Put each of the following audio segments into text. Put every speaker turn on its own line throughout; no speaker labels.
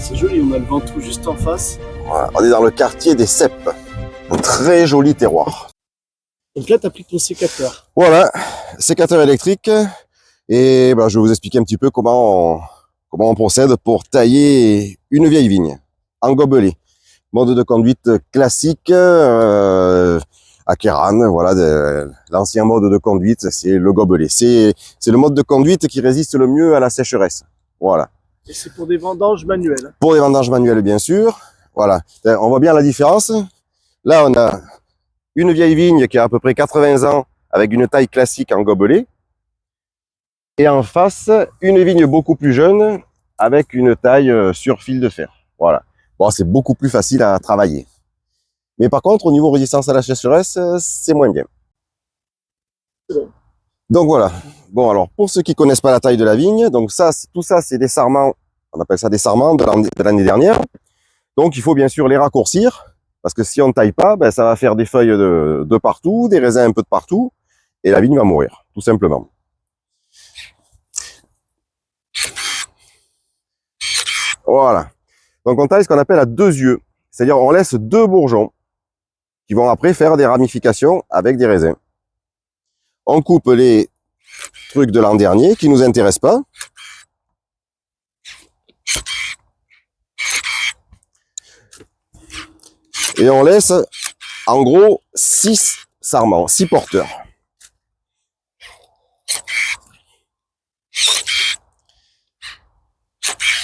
C'est joli, on a le Ventoux juste en face.
Voilà, on est dans le quartier des Ceps. Un très joli terroir.
Donc là, tu appliques ton sécateur.
Voilà, sécateur électrique. Et ben, je vais vous expliquer un petit peu comment on procède pour tailler une vieille vigne en gobelet. Mode de conduite classique, à Kéran, voilà, l'ancien mode de conduite, c'est le gobelet. C'est le mode de conduite qui résiste le mieux à la sécheresse. Voilà.
Et c'est pour des vendanges manuelles.
Pour les vendanges manuelles, bien sûr. Voilà. On voit bien la différence. Là, on a une vieille vigne qui a à peu près 80 ans avec une taille classique en gobelet. Et en face, une vigne beaucoup plus jeune avec une taille sur fil de fer. Voilà. Bon, c'est beaucoup plus facile à travailler. Mais par contre, au niveau résistance à la sécheresse, c'est moins bien. Donc voilà. Bon, alors, pour ceux qui connaissent pas la taille de la vigne, donc ça, tout ça, c'est des sarments. On appelle ça des sarments de l'année dernière. Donc, il faut bien sûr les raccourcir. Parce que si on ne taille pas, ben, ça va faire des feuilles de partout, des raisins un peu de partout. Et la vigne va mourir, tout simplement. Voilà. Donc, on taille ce qu'on appelle à deux yeux. C'est-à-dire, on laisse deux bourgeons qui vont après faire des ramifications avec des raisins. On coupe les trucs de l'an dernier qui nous intéressent pas. Et on laisse, en gros, 6 sarments, 6 porteurs.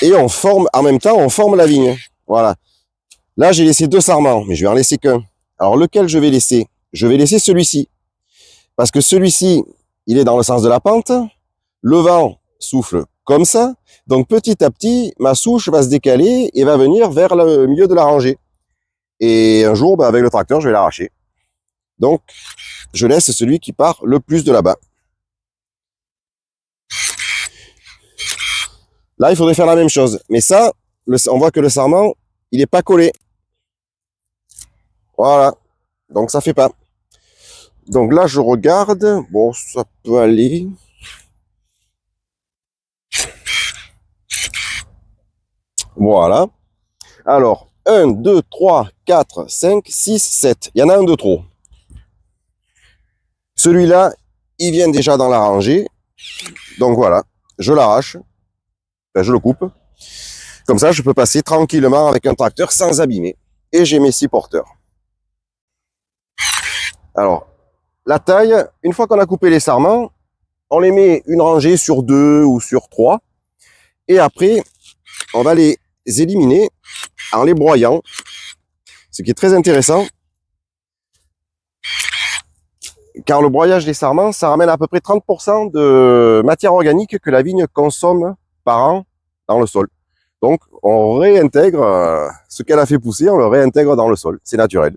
Et on forme, en même temps, on forme la vigne. Voilà. Là, j'ai laissé 2 sarments, mais je vais en laisser qu'un. Alors, lequel je vais laisser? Je vais laisser celui-ci. Parce que celui-ci, il est dans le sens de la pente. Le vent souffle comme ça. Donc, petit à petit, ma souche va se décaler et va venir vers le milieu de la rangée. Et un jour, ben, avec le tracteur, je vais l'arracher. Donc, je laisse celui qui part le plus de là-bas. Là, il faudrait faire la même chose. Mais ça, on voit que le sarment, il n'est pas collé. Voilà. Donc, ça fait pas. Donc là, je regarde. Bon, ça peut aller. Voilà. Alors, 1, 2, 3, 4, 5, 6, 7. Il y en a un de trop. Celui-là, il vient déjà dans la rangée. Donc voilà, je l'arrache. Enfin, je le coupe. Comme ça, je peux passer tranquillement avec un tracteur sans abîmer. Et j'ai mes 6 porteurs. Alors, la taille, une fois qu'on a coupé les sarments, on les met une rangée sur 2 ou sur 3. Et après, on va les éliminer en les broyant. Ce qui est très intéressant. Car le broyage des sarments, ça ramène à peu près 30% de matière organique que la vigne consomme par an dans le sol. Donc, on réintègre ce qu'elle a fait pousser, on le réintègre dans le sol. C'est naturel.